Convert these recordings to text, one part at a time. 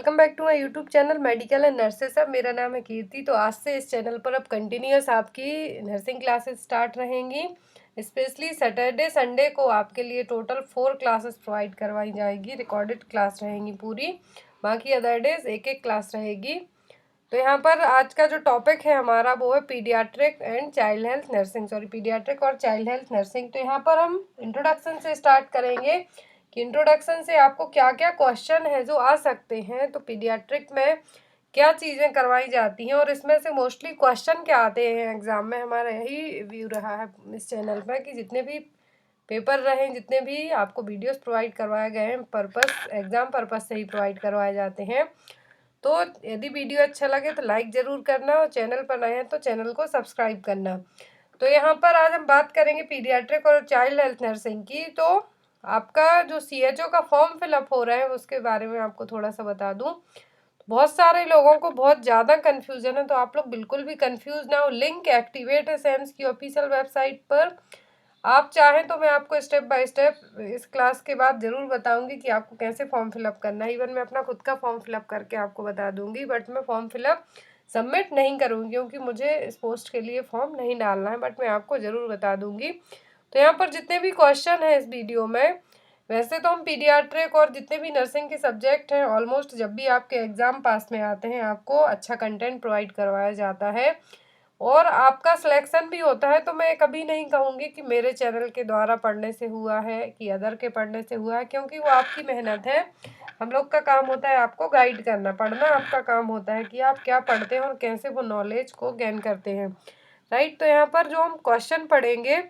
Welcome back to my YouTube channel medical and nurses. अब मेरा नाम है कीर्ति। तो आज से इस चैनल पर अब कंटिन्यूस आपकी नर्सिंग क्लासेस स्टार्ट रहेंगी। स्पेशली सैटरडे संडे को आपके लिए टोटल 4 क्लासेस प्रोवाइड करवाई जाएगी। रिकॉर्डेड क्लास रहेंगी पूरी, बाकी अदर डेज एक एक क्लास रहेगी। तो यहाँ पर आज का जो टॉपिक है हमारा वो है paediatric and child health nursing, paediatric और चाइल्ड हेल्थ नर्सिंग। तो यहाँ पर हम इंट्रोडक्शन से स्टार्ट करेंगे कि इंट्रोडक्शन से आपको क्या क्या क्वेश्चन है जो आ सकते हैं। तो पीडियाट्रिक में क्या चीज़ें करवाई जाती हैं और इसमें से मोस्टली क्वेश्चन क्या आते हैं एग्ज़ाम में। हमारा यही व्यू रहा है इस चैनल पर कि जितने भी पेपर रहे, जितने भी आपको वीडियोस प्रोवाइड करवाए गए हैं, पर्पस एग्ज़ाम पर्पस से ही प्रोवाइड करवाए जाते हैं। तो यदि वीडियो अच्छा लगे तो लाइक ज़रूर करना और चैनल पर नए हैं तो चैनल को सब्सक्राइब करना। तो यहाँ पर आज हम बात करेंगे पीडियाट्रिक और चाइल्ड हेल्थ नर्सिंग की। तो आपका जो CHO का फॉर्म फिलअप हो रहा है उसके बारे में आपको थोड़ा सा बता दूं। बहुत सारे लोगों को बहुत ज़्यादा कन्फ्यूजन है, तो आप लोग बिल्कुल भी कन्फ्यूज ना हो। लिंक एक्टिवेट है SAIMS की ऑफिशियल वेबसाइट पर। आप चाहें तो मैं आपको स्टेप बाय स्टेप इस क्लास के बाद ज़रूर बताऊंगी कि आपको कैसे फॉर्म फिलअप करना है। इवन मैं अपना खुद का फॉर्म फिलअप करके आपको बता दूंगी, बट मैं फॉर्म फिलअप सबमिट नहीं करूंगी क्योंकि मुझे इस पोस्ट के लिए फॉर्म नहीं डालना है, बट मैं आपको ज़रूर बता दूंगी। तो यहाँ पर जितने भी क्वेश्चन हैं इस वीडियो में, वैसे तो हम पीडियाट्रिक और जितने भी नर्सिंग के सब्जेक्ट हैं ऑलमोस्ट जब भी आपके एग्ज़ाम पास में आते हैं आपको अच्छा कंटेंट प्रोवाइड करवाया जाता है और आपका सिलेक्शन भी होता है। तो मैं कभी नहीं कहूँगी कि मेरे चैनल के द्वारा पढ़ने से हुआ है कि अदर के पढ़ने से हुआ है, क्योंकि वो आपकी मेहनत है। हम लोग का काम होता है आपको गाइड करना, पढ़ना आपका काम होता है कि आप क्या पढ़ते हैं और कैसे वो नॉलेज को गेन करते हैं, राइट। तो यहाँ पर जो हम क्वेश्चन पढ़ेंगे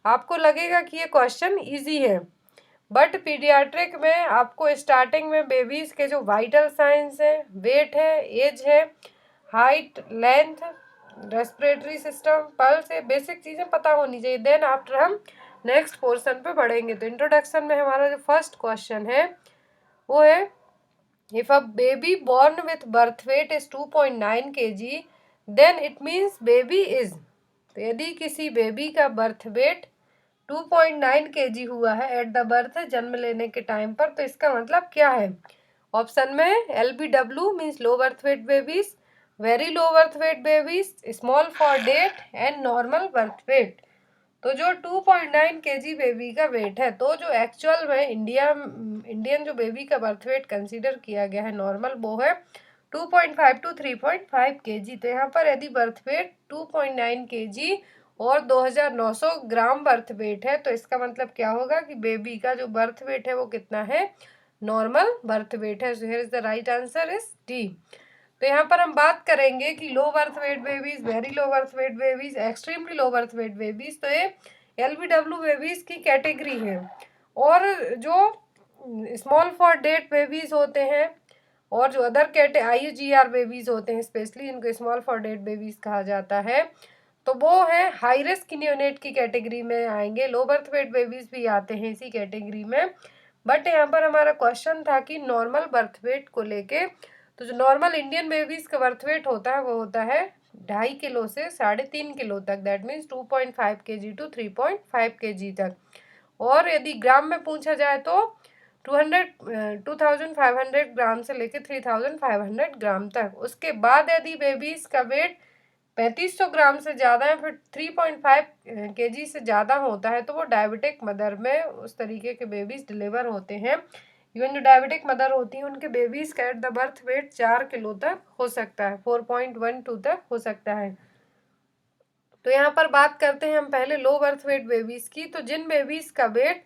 आपको लगेगा कि ये क्वेश्चन ईजी है, बट पीडियाट्रिक में आपको स्टार्टिंग में बेबीज़ के जो वाइटल साइंस है, वेट है, एज है, height, length, respiratory system, pulse है, बेसिक चीज़ें पता होनी चाहिए। देन आफ्टर हम नेक्स्ट पोर्शन पे बढ़ेंगे। तो इंट्रोडक्शन में हमारा जो फर्स्ट क्वेश्चन है वो है, if a baby born with birth weight is 2.9 kg then it means baby is। तो यदि किसी बेबी का बर्थ वेट 2.9 kg हुआ है एट द बर्थ, जन्म लेने के टाइम पर, तो इसका मतलब क्या है। ऑप्शन में LBW means low birth weight babies, very low birth weight babies, small for date and normal birth weight. तो जो 2.9 kg बेबी का वेट है, तो जो एक्चुअल में इंडियन जो बेबी का बर्थ वेट कंसीडर किया गया है नॉर्मल, वो है 2.5 टू 3.5 kg। तो यहाँ पर यदि बर्थ वेट 2.9 kg और 2900 ग्राम बर्थ वेट है, तो इसका मतलब क्या होगा कि बेबी का जो बर्थ वेट है वो कितना है, नॉर्मल बर्थ वेट है। So here is the right answer is D. तो यहाँ पर हम बात करेंगे कि लो birth weight babies, very low birth weight babies, extremely low birth weight babies. तो ये LBW बेबीज की कैटेगरी है। और जो स्मॉल फॉर डेट बेबीज होते हैं और जो अदर IUGR बेबीज होते हैं, स्पेशली इनको स्मॉल फॉर डेट बेबीज कहा जाता है, तो वो है हाई रिस्क न्यूनेट की कैटेगरी में आएंगे। लो बर्थ वेट बेबीज भी आते हैं इसी कैटेगरी में, बट यहाँ पर हमारा क्वेश्चन था कि नॉर्मल बर्थ वेट को लेके। तो जो नॉर्मल इंडियन बेबीज का बर्थ वेट होता है वो होता है 2.5 किलो से 3.5 किलो तक, that means 2.5 kg to 3.5 kg तक। और यदि ग्राम में पूछा जाए तो 2500 ग्राम से लेकर 3500 ग्राम तक। उसके बाद यदि बेबीज का वेट 3500 ग्राम से ज़्यादा है, फिर 3.5 kg से ज़्यादा होता है, तो वो डायबिटिक मदर में उस तरीके के बेबीज डिलीवर होते हैं। इवन जो डायबिटिक मदर होती हैं उनके बेबीज का at the birth weight 4 kilo तक हो सकता है, 4.12 तक हो सकता है। तो यहाँ पर बात करते हैं हम पहले लो बर्थ वेट बेबीज की। तो जिन बेबीज का वेट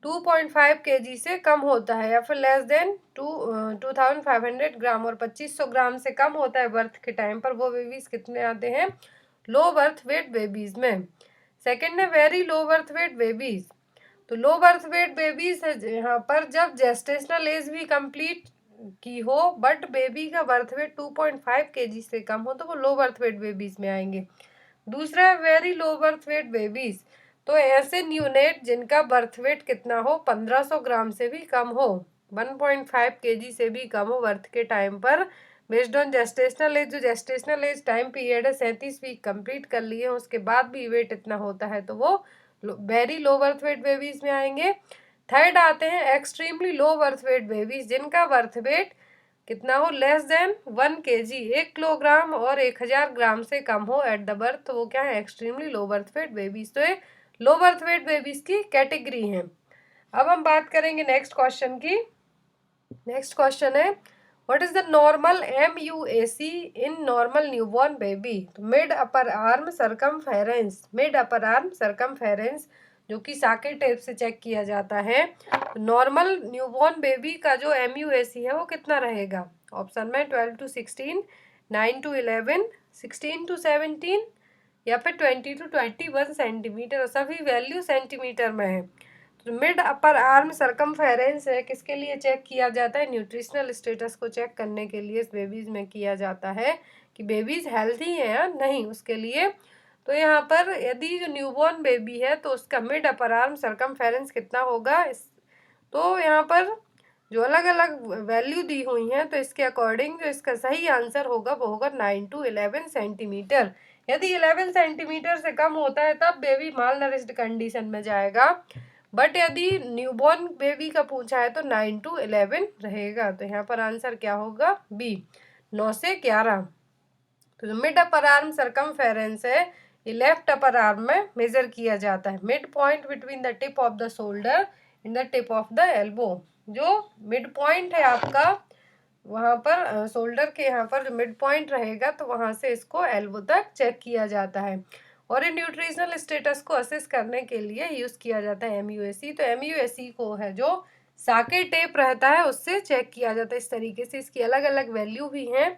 2.5 kg से कम होता है या फिर लेस देन 2500 ग्राम और 2500 ग्राम से कम होता है बर्थ के टाइम पर, वो बेबीज कितने आते हैं, लो बर्थ वेट बेबीज में। सेकेंड है very low birth weight babies. तो लो बर्थ वेट बेबीज है यहाँ पर जब जेस्टेशनल एज भी कंप्लीट की हो बट बेबी का बर्थ वेट 2.5 kg से कम हो, तो वो लो बर्थ वेट बेबीज में आएंगे। दूसरा है very low birth weight babies. तो ऐसे न्यूनेट जिनका बर्थ वेट कितना हो, 1500 ग्राम से भी कम हो, 1.5 kg से भी कम हो बर्थ के टाइम पर, बेस्ड ऑन जेस्टेशनल एज। जो जेस्टेशनल एज टाइम पीरियड है 37 वीक कंप्लीट कर लिए, उसके बाद भी वेट इतना होता है, तो वो very low birth weight babies में आएंगे। थर्ड आते हैं extremely low birth weight babies, जिनका बर्थ वेट कितना हो, लेस देन 1 kg, 1 किलोग्राम और 1000 ग्राम से कम हो एट द बर्थ, तो वो क्या है, extremely low birth weight babies. तो ये लो बर्थ वेट बेबीज की कैटेगरी है। अब हम बात करेंगे नेक्स्ट क्वेश्चन की। नेक्स्ट क्वेश्चन है, what is the normal MUAC in normal newborn baby. तो mid upper arm circumference, mid upper arm circumference जो कि साकेट टेप से चेक किया जाता है। नॉर्मल न्यूबॉर्न बेबी का जो MUAC है वो कितना रहेगा। ऑप्शन में 12 to 16, 9 to 11, 16 to 17 या फिर 20 to 21 सेंटीमीटर। सभी वैल्यू सेंटीमीटर में है। तो मिड अपर आर्म सरकमफेरेंस है, किसके लिए चेक किया जाता है, न्यूट्रिशनल स्टेटस को चेक करने के लिए इस बेबीज में किया जाता है कि बेबीज हेल्थी है या नहीं, उसके लिए। तो यहाँ पर यदि जो न्यूबॉर्न बेबी है तो उसका मिड अपर आर्म सरकमफेरेंस कितना होगा। तो यहाँ पर जो अलग अलग वैल्यू दी हुई हैं, तो इसके अकॉर्डिंग जो इसका सही आंसर होगा वो होगा 9 to 11 सेंटीमीटर। यदि 11 सेंटीमीटर से कम होता है तब बेबी माल नरिश्ड कंडीशन में जाएगा, बट यदि न्यूबॉर्न बेबी का पूछा है तो 9 to 11 रहेगा। तो यहाँ पर आंसर क्या होगा, बी, 9 से 11। तो जो मिड अपर आर्म सरकमफेरेंस है ये लेफ्ट अपर आर्म में मेजर किया जाता है, mid point between the tip of the shoulder in the tip of the elbow. जो मिड पॉइंट है आपका वहाँ पर शोल्डर के यहाँ पर जो मिड पॉइंट रहेगा तो वहाँ से इसको एल्बो तक चेक किया जाता है। और इन न्यूट्रिशनल स्टेटस को असेस करने के लिए यूज़ किया जाता है MUAC। तो MUAC को है जो साकेट टेप रहता है उससे चेक किया जाता है इस तरीके से। इसकी अलग अलग वैल्यू भी हैं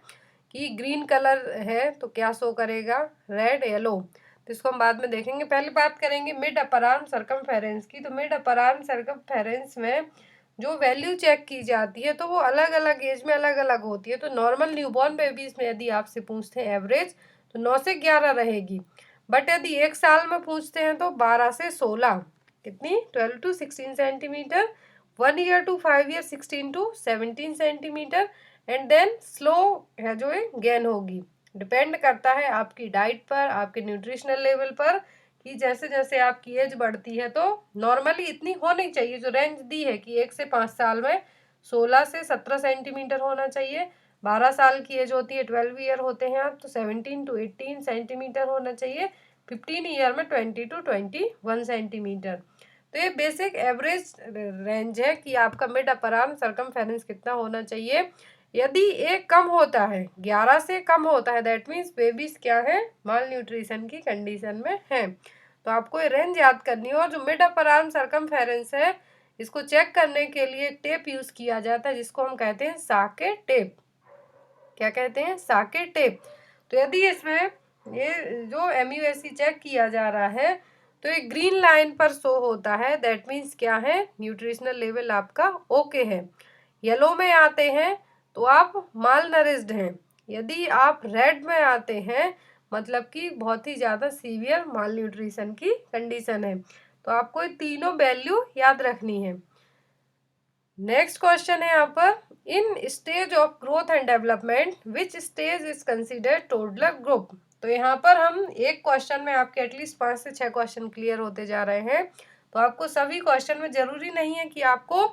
कि ग्रीन कलर है तो क्या शो करेगा, रेड, येलो। तो इसको हम बाद में देखेंगे। पहले बात करेंगे मिड अपर आर्म सरकमफेरेंस की। तो मिड अपर आर्म सरकमफेरेंस में जो वैल्यू चेक की जाती है तो वो अलग अलग एज में अलग अलग होती है। तो नॉर्मल न्यूबॉर्न बेबीज में यदि आपसे पूछते हैं एवरेज तो 9 से 11 रहेगी, बट यदि 1 साल में पूछते हैं तो 12 से 16, कितनी, 12 to 16 centimetre. 1 year to 5 year 16 to 17 centimetre. And then slow है जो ये गेन होगी। डिपेंड करता है आपकी डाइट पर, आपके न्यूट्रिशनल लेवल पर, कि जैसे जैसे आपकी एज बढ़ती है। तो नॉर्मली इतनी होनी चाहिए, जो रेंज दी है कि 1 से 5 साल में 16 से 17 सेंटीमीटर होना चाहिए। 12 साल की एज होती है, 12 ईयर होते हैं आप, तो 17 to 18 सेंटीमीटर होना चाहिए। 15 ईयर में 20 to 21 सेंटीमीटर। तो ये बेसिक एवरेज रेंज है कि आपका मिड अपर आर्म सरकमफेरेंस कितना होना चाहिए। यदि एक कम होता है, 11 से कम होता है, दैट मीन्स बेबीज क्या है, माल न्यूट्रिशन की कंडीशन में है। तो आपको ये रेंज याद करनी है। और जो मिड अपर आर्म सरकमफेरेंस है इसको चेक करने के लिए टेप यूज किया जाता है जिसको हम कहते हैं साकेट टेप। क्या कहते हैं, साकेट टेप। तो यदि इसमें ये जो MUAC चेक किया जा रहा है तो एक ग्रीन लाइन पर शो होता है, दैट मीन्स क्या है, न्यूट्रिशनल लेवल आपका ओके है। येलो में आते हैं तो आप माल नरिश्ड हैं। यदि आप रेड में आते हैं मतलब कि बहुत ही ज़्यादा सीवियर माल न्यूट्रिशन की कंडीशन है। तो आपको ये तीनों वैल्यू याद रखनी है। नेक्स्ट क्वेश्चन है यहाँ पर, in stage of growth and development which stage is considered toddler group. तो यहाँ पर हम एक क्वेश्चन में आपके एटलीस्ट 5 से 6 क्वेश्चन क्लियर होते जा रहे हैं। तो आपको सभी क्वेश्चन में जरूरी नहीं है कि आपको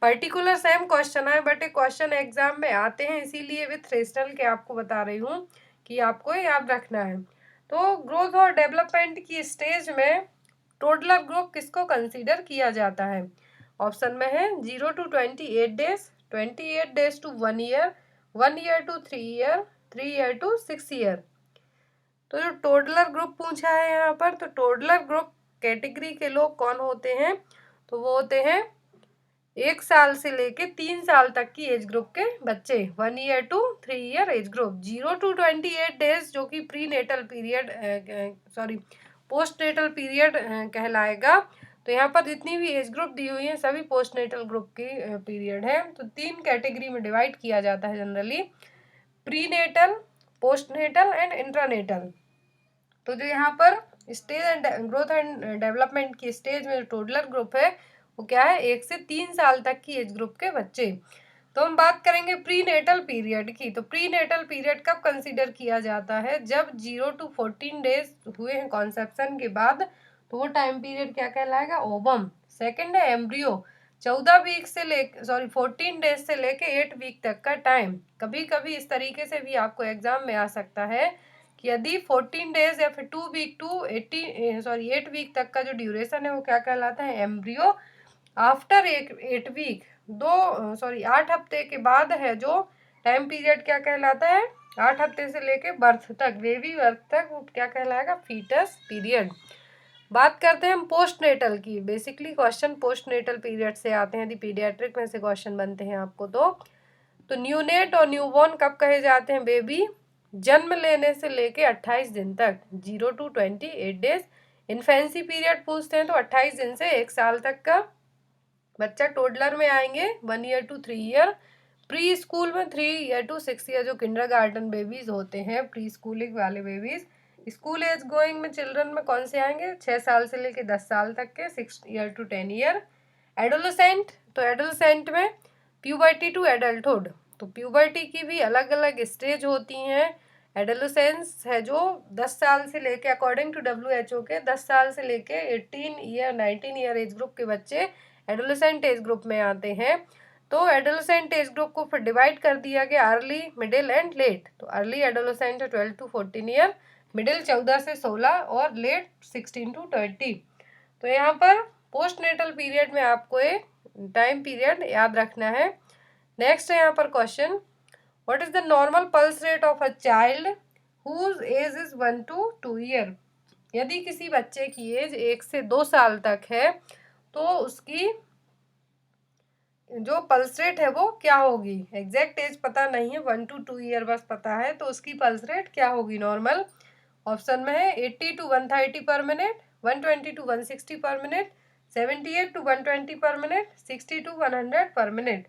पर्टिकुलर सेम क्वेश्चन आए, बट एक क्वेश्चन एग्जाम में आते हैं, इसीलिए विथ रेशनल के आपको बता रही हूँ कि आपको याद रखना है। तो ग्रोथ और डेवलपमेंट की स्टेज में टोडलर ग्रुप किसको कंसीडर किया जाता है। ऑप्शन में है 0 to 28 days, 28 days to 1 year, 1 year to 3 year, 3 year to 6 year। तो जो टोडलर ग्रुप पूछा है यहाँ पर, तो टोडलर ग्रुप कैटेगरी के लोग कौन होते हैं, तो वो होते हैं 1 साल से लेके 3 साल तक की एज ग्रुप के बच्चे, 1 year to 3 year age group. 0 to 28 days जो कि pre natal period post natal period कहलाएगा। तो यहाँ पर जितनी भी एज ग्रुप दी हुई है सभी पोस्ट नेटल ग्रुप की पीरियड है। तो 3 कैटेगरी में डिवाइड किया जाता है generally, pre natal, post natal and intranatal. तो जो यहाँ पर stage and growth and development की स्टेज में टोडलर ग्रुप है वो क्या है, 1 से 3 साल तक की एज ग्रुप के बच्चे। तो हम बात करेंगे प्री नेटल पीरियड की। तो प्री नेटल पीरियड कब कंसीडर किया जाता है, जब 0 to 14 डेज हुए हैं कॉन्सेप्शन के बाद, तो वो टाइम पीरियड क्या कहलाएगा, ओवम। सेकंड है एम्ब्रियो, 14 14 डेज से लेके 8 वीक तक का टाइम। कभी कभी इस तरीके से भी आपको एग्जाम में आ सकता है कि यदि 14 डेज या फिर 2 वीक टू 8 वीक तक का जो ड्यूरेशन है वो क्या कहलाता है, एम्ब्रियो। आफ्टर 8 वीक 8 हफ्ते के बाद है जो टाइम पीरियड क्या कहलाता है, 8 हफ्ते से लेके बर्थ तक, बेबी बर्थ तक, वो क्या कहलाएगा, फीटस पीरियड। बात करते हैं हम पोस्ट नेटल की। Basically question post natal period से आते हैं, यदि पीडियाट्रिक में से क्वेश्चन बनते हैं आपको तो न्यूनेट और न्यूबॉर्न कब कहे जाते हैं, बेबी जन्म लेने से लेके 28 दिन तक, 0 to 28 डेज। इन्फेंसी पीरियड पूछते हैं तो 28 दिन से 1 साल तक का बच्चा। टोडलर में आएंगे 1 year to 3 year। Pre school में 3 year to 6 year जो किंडरगार्टन बेबीज होते हैं, प्री स्कूलिंग वाले बेबीज। स्कूल एज गोइंग में चिल्ड्रन में कौन से आएंगे, 6 साल से लेके 10 साल तक के, 6 year to 10 year। एडोलेसेंट, तो एडोलेसेंट में प्यूबर्टी टू एडल्टहुड, तो प्यूबर्टी की भी अलग अलग स्टेज होती हैं। एडोलेसेंस है जो 10 साल से लेके, अकॉर्डिंग टू WHO के 10 साल से लेके 18 year 19 year एज ग्रुप के बच्चे एडोलेसेंट एज ग्रुप में आते हैं। तो एडोलेसेंट एज ग्रुप को फिर डिवाइड कर दिया गया अर्ली, मिडिल एंड लेट। तो अर्ली एडोलेसेंट है 12 to 14 ईयर, मिडिल 14 से 16 और लेट 16 to 20। तो यहाँ पर पोस्ट नेटल पीरियड में आपको एक टाइम पीरियड याद रखना है। नेक्स्ट है यहाँ पर question, what is the normal pulse rate of a child whose age is 1 to 2 year. यदि किसी बच्चे की एज 1 से 2 साल तक है तो उसकी जो पल्स रेट है वो क्या होगी। एग्जैक्ट एज पता नहीं है, 1 to 2 ईयर बस पता है, तो उसकी पल्स रेट क्या होगी नॉर्मल। ऑप्शन में है 80 to 130 पर मिनट, 120 to 160 पर मिनट, 78 to 120 पर मिनट, 60 to 100 पर मिनट।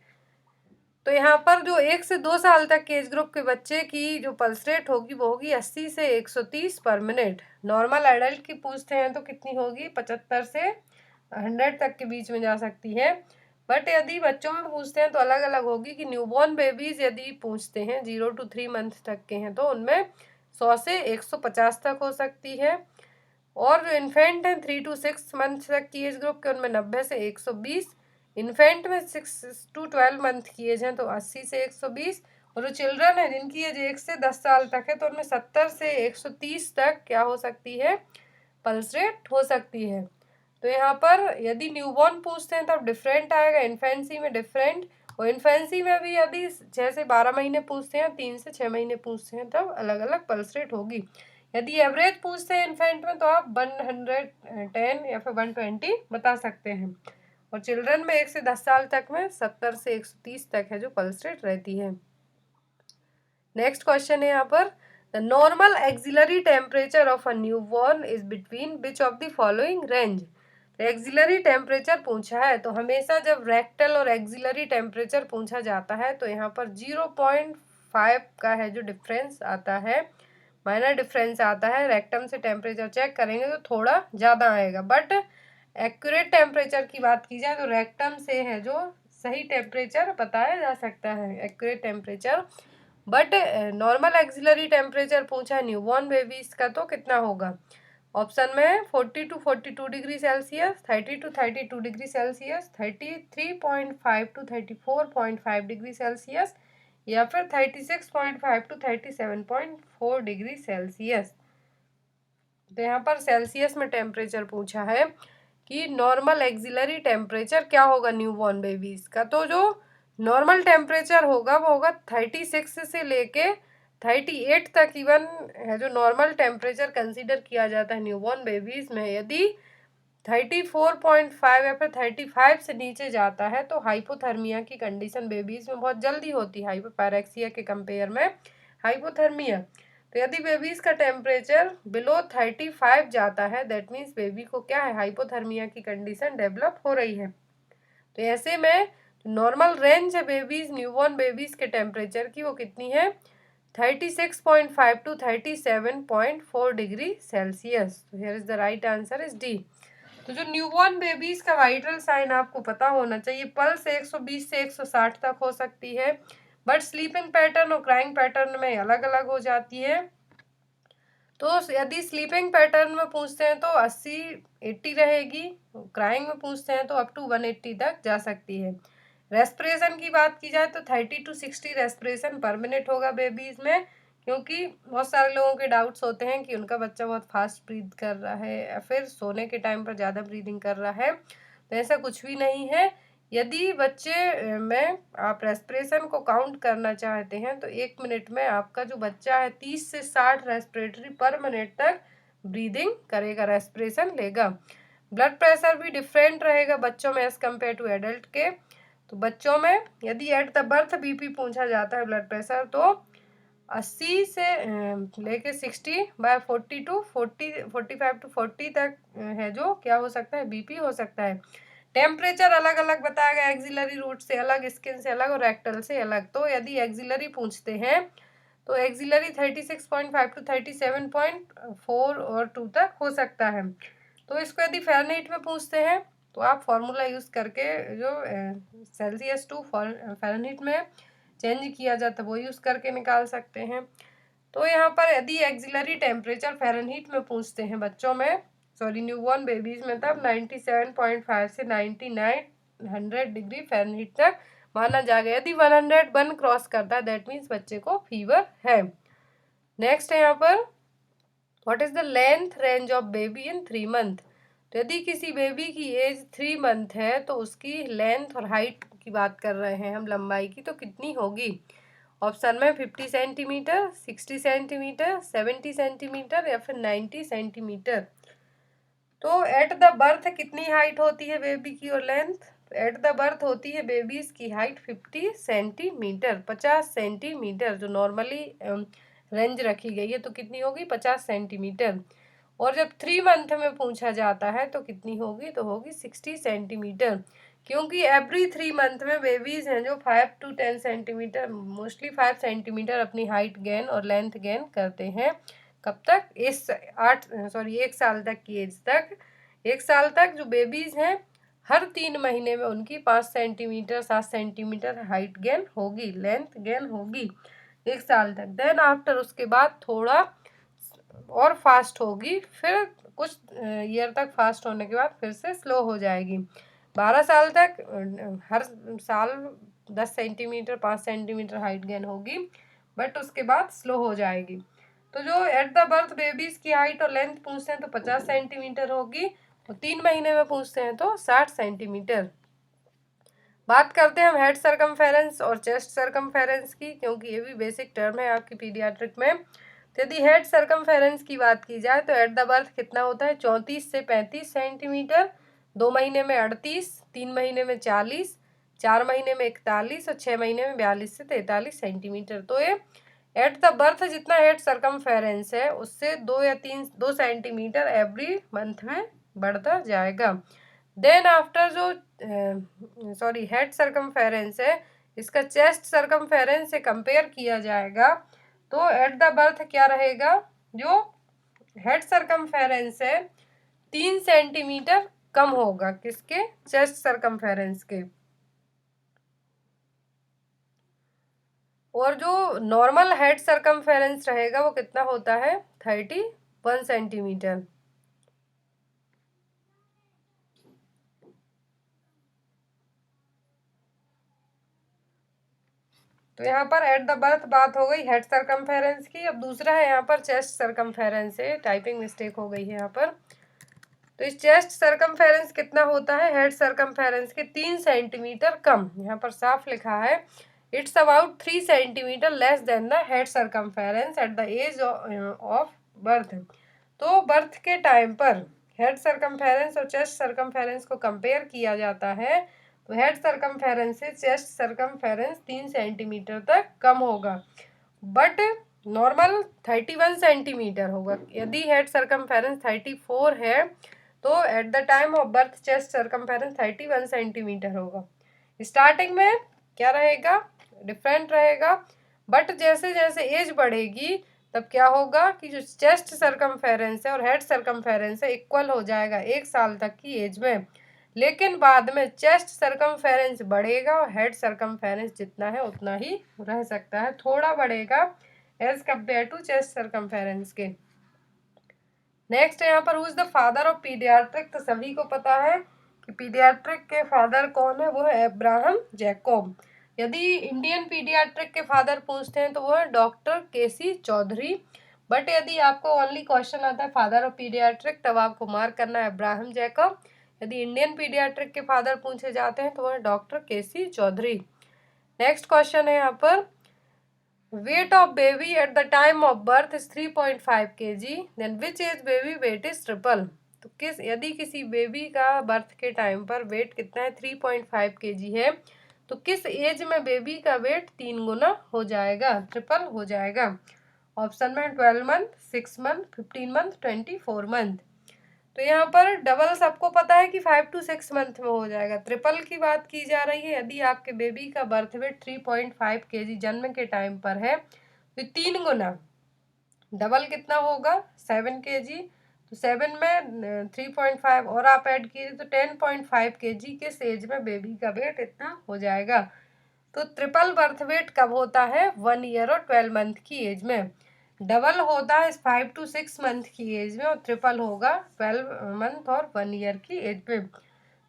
तो यहाँ पर जो 1 से 2 साल तक के एज ग्रुप के बच्चे की जो पल्स रेट होगी वो होगी 80 से 130 पर मिनट। नॉर्मल एडल्ट की पूछते हैं तो कितनी होगी, 75 से 100 तक के बीच में जा सकती है। बट यदि बच्चों में पूछते हैं तो अलग अलग होगी कि न्यूबॉर्न बेबीज यदि पूछते हैं 0 to 3 मंथ तक के हैं तो उनमें 100 से 150 तक हो सकती है। और जो इन्फेंट हैं 3 to 6 मंथ तक की एज ग्रुप के उनमें 90 से 120। इन्फेंट में 6 to 12 मंथ की एज है तो 80 से 120। और जो चिल्ड्रन है जिनकी एज 1 से 10 साल तक है तो उनमें 70 से 130 तक क्या हो सकती है, पल्स रेट हो सकती है। तो यहाँ पर यदि न्यूबॉर्न पूछते हैं तब डिफरेंट आएगा, इन्फेंसी में डिफरेंट, और इन्फेंसी में भी यदि 6 से 12 महीने पूछते हैं, 3 से 6 महीने पूछते हैं तब अलग अलग पल्स रेट होगी। यदि एवरेज पूछते हैं इन्फेंट में तो आप 110 या फिर 120 बता सकते हैं। और चिल्ड्रन में 1 से 10 साल तक में 70 से 130 तक है जो पल्स रेट रहती है। नेक्स्ट क्वेश्चन है यहाँ पर, the normal axillary temperature of a newborn is between which of the following range. Axillary temperature पूछा है तो हमेशा जब रेक्टल और एक्सिलरी टेम्परेचर पूछा जाता है तो यहाँ पर 0.5 का है जो डिफरेंस आता है, माइनर डिफरेंस आता है। रेक्टम से टेम्परेचर चेक करेंगे तो थोड़ा ज़्यादा आएगा, बट एक्यूरेट टेम्परेचर की बात की जाए तो रेक्टम से है जो सही टेम्परेचर बताया जा सकता है, accurate temperature. But normal axillary temperature पूछा है न्यूबॉर्न बेबीज का तो कितना होगा। ऑप्शन में है 40 to 42 degree Celsius, 30 to 32 degree Celsius, 33.5 to 34.5 degree Celsius, या फिर 36.5 to 37.4 डिग्री सेल्सियस। तो यहाँ पर सेल्सियस में टेम्परेचर पूछा है कि नॉर्मल एक्सिलरी टेम्परेचर क्या होगा न्यूबॉर्न बेबीज का। तो जो नॉर्मल टेम्परेचर होगा वो होगा 36 से लेके 38 तक इवन है जो नॉर्मल टेम्परेचर कंसीडर किया जाता है न्यूबॉर्न बेबीज में। यदि 34.5 या फिर 35 से नीचे जाता है तो हाइपोथर्मिया की कंडीशन बेबीज में बहुत जल्दी होती है, हाइपोपैरेक्सिया के कंपेयर में हाइपोथर्मिया। तो यदि बेबीज का टेम्परेचर बिलो 35 जाता है दैट मीन्स बेबी को क्या है, हाइपोथर्मिया की कंडीशन डेवलप हो रही है। तो ऐसे में नॉर्मल रेंज है बेबीज, न्यूबॉर्न बेबीज के टेम्परेचर की वो कितनी है, 36.5 to 37.4 डिग्री सेल्सियस। तो here is the right answer is D. तो जो न्यूबॉर्न बेबीज का वाइटल साइन आपको पता होना चाहिए, पल्स 120 से 160 तक हो सकती है, बट स्लीपिंग पैटर्न और क्राइंग पैटर्न में अलग अलग हो जाती है। तो यदि स्लीपिंग पैटर्न में पूछते हैं तो 80 रहेगी, क्राइंग में पूछते हैं तो अप टू 180 तक जा सकती है। रेस्पिरेशन की बात की जाए तो 30 to 60 रेस्पिरेशन पर मिनट होगा बेबीज में, क्योंकि बहुत सारे लोगों के डाउट्स होते हैं कि उनका बच्चा बहुत फास्ट ब्रीथ कर रहा है या फिर सोने के टाइम पर ज़्यादा ब्रीदिंग कर रहा है, तो ऐसा कुछ भी नहीं है। यदि बच्चे में आप रेस्पिरेशन को काउंट करना चाहते हैं तो 1 मिनट में आपका जो बच्चा है 30 से 60 रेस्पिरेटरी पर मिनट तक ब्रीदिंग करेगा, रेस्पिरेशन लेगा। ब्लड प्रेशर भी डिफरेंट रहेगा बच्चों में एज कम्पेयर टू एडल्ट के। तो बच्चों में यदि एट द बर्थ बीपी पूछा जाता है ब्लड प्रेशर, तो 80 से लेके 60/40 टू 45 टू 40 तक है जो क्या हो सकता है, बीपी हो सकता है। टेम्परेचर अलग अलग बताया गया, एक्सिलरी रूट से अलग, स्किन से अलग और रेक्टल से अलग। तो यदि एक्सिलरी पूछते हैं तो एक्सिलरी 36.5 टू 37.4 और 2 तक हो सकता है। तो इसको यदि फ़ारेनहाइट में पूछते हैं तो आप फार्मूला यूज़ करके जो सेल्सियस टू फ़ारेनहाइट में चेंज किया जाता है वो यूज़ करके निकाल सकते हैं। तो यहाँ पर यदि एक्सिलरी टेम्परेचर फ़ारेनहाइट में पूछते हैं बच्चों में, सॉरी न्यूबॉर्न बेबीज़ में, तब 97.5 से 9900 डिग्री फ़ारेनहाइट तक माना जाएगा। यदि 101 क्रॉस करता है दैट मीन्स बच्चे को फीवर है। नेक्स्ट है यहाँ पर what is the length range of baby in 3 month. तो यदि किसी बेबी की एज 3 मंथ है तो उसकी लेंथ और हाइट की बात कर रहे हैं हम, लंबाई की, तो कितनी होगी। ऑप्शन में 50 सेंटीमीटर, 60 सेंटीमीटर, 70 सेंटीमीटर या फिर 90 सेंटीमीटर। तो एट द बर्थ कितनी हाइट होती है बेबी की और लेंथ, तो एट द बर्थ होती है बेबीज की हाइट 50 सेंटीमीटर, 50 सेंटीमीटर जो नॉर्मली रेंज रखी गई है, तो कितनी होगी 50 सेंटीमीटर। और जब 3 मंथ में पूछा जाता है तो कितनी होगी, तो होगी 60 सेंटीमीटर, क्योंकि एवरी 3 मंथ में बेबीज हैं जो 5 to 10 सेंटीमीटर, मोस्टली 5 सेंटीमीटर अपनी हाइट गेन और लेंथ गेन करते हैं। कब तक, इस 1 साल तक की एज तक। 1 साल तक जो बेबीज हैं हर 3 महीने में उनकी 5 सेंटीमीटर 7 सेंटीमीटर हाइट गेन होगी, लेंथ गेन होगी 1 साल तक। देन आफ्टर उसके बाद थोड़ा और फास्ट होगी, फिर कुछ ईयर तक फास्ट होने के बाद फिर से स्लो हो जाएगी। 12 साल तक हर साल 10 सेंटीमीटर 5 सेंटीमीटर हाइट गेन होगी, बट उसके बाद स्लो हो जाएगी। तो जो एट द बर्थ बेबीज की हाइट और लेंथ पूछते हैं तो 50 सेंटीमीटर होगी, और 3 महीने में पूछते हैं तो 60 सेंटीमीटर। बात करते हैं हम हेड सर्कमफेरेंस और चेस्ट सर्कमफेरेंस की, क्योंकि ये भी बेसिक टर्म है आपकी पीडियाट्रिक में। तो यदि हेड सर्कमफेरेंस की बात की जाए तो एट द बर्थ कितना होता है, 34 से 35 सेंटीमीटर, 2 महीने में 38, 3 महीने में 40, 4 महीने में 41 और 6 महीने में 42 से 43 सेंटीमीटर। तो ये एट द बर्थ जितना हेड सर्कमफेरेंस है उससे 2 सेंटीमीटर एवरी मंथ में बढ़ता जाएगा। देन आफ्टर जो सॉरी हेड सर्कमफेरेंस है इसका चेस्ट सर्कमफेरेंस से कंपेयर किया जाएगा, तो एट द बर्थ क्या रहेगा, जो हेड सर्कमफेरेंस है 3 सेंटीमीटर कम होगा, किसके, चेस्ट सर्कमफेरेंस के। और जो नॉर्मल हेड सर्कमफेरेंस रहेगा वो कितना होता है, 31 सेंटीमीटर। तो यहाँ पर एट द बर्थ बात हो गई हेड सर्कमफेरेंस की। अब दूसरा है यहाँ पर चेस्ट सर्कमफेरेंस है, टाइपिंग मिस्टेक हो गई है यहाँ पर। तो इस चेस्ट सर्कमफेरेंस कितना होता है हेड सर्कमफेरेंस के 3 सेंटीमीटर कम, यहाँ पर साफ लिखा है it's about 3 centimetre less than the head circumference at the age of birth. तो बर्थ के टाइम पर हेड सर्कमफेरेंस और चेस्ट सर्कमफेरेंस को कंपेयर किया जाता है, तो हेड सर्कमफेरेंस से चेस्ट सर्कमफेरेंस 3 सेंटीमीटर तक कम होगा, बट नॉर्मल 31 सेंटीमीटर होगा। यदि हेड सर्कमफेरेंस 34 है तो at the time of birth chest circumference 31 centimetre होगा। स्टार्टिंग में क्या रहेगा, डिफरेंट रहेगा, बट जैसे जैसे एज बढ़ेगी तब क्या होगा कि जो चेस्ट सर्कमफेरेंस है और हेड सर्कमफेरेंस है इक्वल हो जाएगा 1 साल तक की एज में। लेकिन बाद में चेस्ट सर्कमफेरेंस बढ़ेगा और हेड सर्कमफेरेंस जितना है उतना ही रह सकता है, थोड़ा बढ़ेगा as compare to chest circumference के। नेक्स्ट यहाँ पर who is the father of paediatric, तो सभी को पता है कि पीडियाट्रिक के फादर कौन है, वो है अब्राहम जैकब। यदि इंडियन पीडियाट्रिक के फादर पूछते हैं तो वो है डॉक्टर केसी चौधरी। बट यदि आपको ओनली क्वेश्चन आता है फादर ऑफ पीडियाट्रिक, तब आपको मार्क करना है अब्राहम जैकब। यदि इंडियन पीडियाट्रिक के फादर पूछे जाते हैं तो वो है डॉक्टर केसी चौधरी। नेक्स्ट क्वेश्चन है यहाँ पर, weight of baby at the time of birth is 3.5 kg, then which age baby weight is triple। तो यदि किसी बेबी का बर्थ के टाइम पर वेट कितना है 3.5 kg है, तो किस एज में बेबी का वेट 3 गुना हो जाएगा, ट्रिपल हो जाएगा। ऑप्शन में 12 मंथ, 6 मंथ, 15 मंथ, 24 मंथ। तो यहाँ पर डबल सबको पता है कि 5 to 6 मंथ में हो जाएगा। ट्रिपल की बात की जा रही है, यदि आपके बेबी का बर्थ वेट 3.5 kg जन्म के टाइम पर है तो 3 गुना, डबल कितना होगा 7 kg, तो 7 में 3.5 और आप ऐड कीजिए तो 10.5 kg के एज में बेबी का वेट इतना हो जाएगा। तो ट्रिपल बर्थ वेट कब होता है, 1 ईयर और 12 मंथ की एज में। डबल होता है 5 to 6 मंथ की एज में और ट्रिपल होगा 12 मंथ और 1 ईयर की एज में।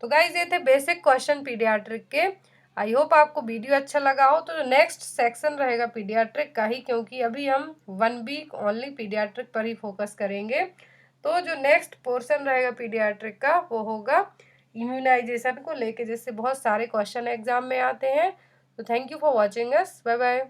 तो गाइज ये थे बेसिक क्वेश्चन पीडियाट्रिक के। आई होप आपको वीडियो अच्छा लगा हो। तो जो नेक्स्ट सेक्शन रहेगा पीडियाट्रिक का ही, क्योंकि अभी हम 1 वीक ओनली पीडियाट्रिक पर ही फोकस करेंगे। तो जो नेक्स्ट पोर्शन रहेगा पीडियाट्रिक का वो होगा इम्यूनाइजेशन को लेके, जिससे बहुत सारे क्वेश्चन एग्जाम में आते हैं। तो thank you for watching us, bye bye.